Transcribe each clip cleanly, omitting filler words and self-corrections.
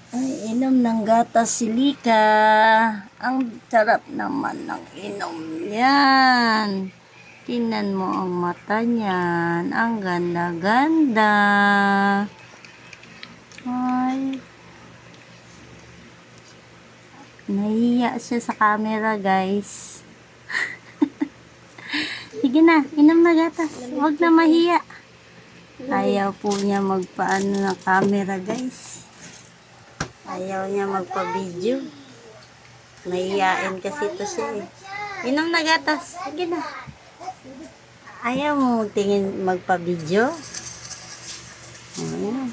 Ay, inom ng gatas si Lika. Ang sarap naman ng inom niyan. Tingnan mo ang mata niyan. Ang ganda-ganda. Ay. Nahiya siya sa camera, guys. Sige na, inom na gatas. Huwag na mahiya. Ayaw po niya magpaano ng camera, guys. Ayaw niya magpa-video. Nahiyain kasi ito siya eh. Inom na gatas. Sige na. Ayaw mo tingin magpa-video. Ayan.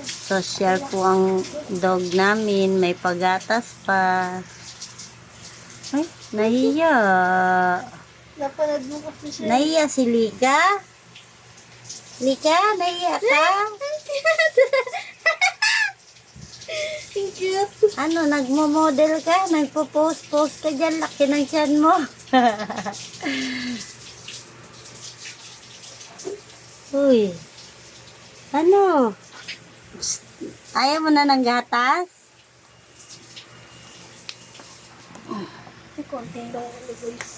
Social po ang dog namin. May pagatas pa. Ay, nahiya. Napanood mo kasi siya. Nahiya si Lika? Lika, nahiya ka? Ang cute. Ano, nagmo-model ka? Nagpo-post-post ka dyan? Laki ng tiyan mo. Uy. Ano? Psst. Ayaw mo na ng gatas? May konting daw ako, guys.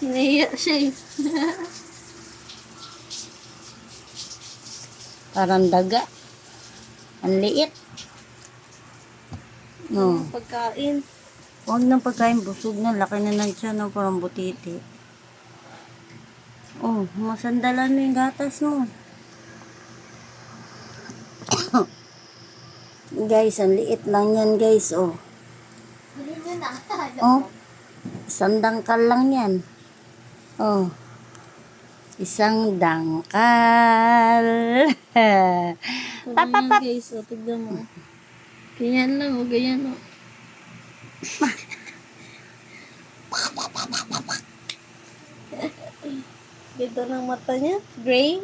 Nahiya siya eh. Parang daga. Ang liit. No. Pagkain. Huwag nang pagkain, busog na. Laki na ng tiyan, no? Parang butiti. Oh, masandalan mo yung gatas mo. Guys, ang liit lang yan, guys. Oh. Hindi nyo na. Oh. Isang dangkal lang yan. Oh. Isang dangkal. Papapap. Guys, o, tignan mo. Ganyan lang, o, ganyan, o. Ganda ng mata niya. Gray.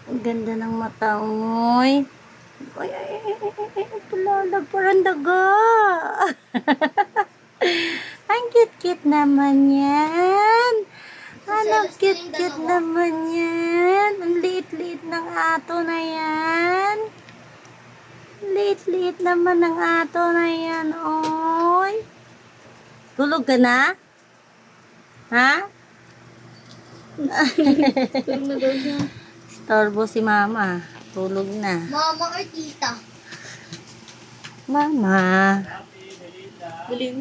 Ang ganda ng mata, oy. Ay, ay, ay, ay, ay, ay, pulalag, parang daga. Ang cute-cute naman yan. Ano, cute-cute naman yan. Ang liit-liit ng ato na yan. Liit-liit naman ng ato na yan, oy. Tulog ka na? Ha? Tulog na daw siya. Storbo si mama. Tulog na. Mama or tita? Mama. Galing.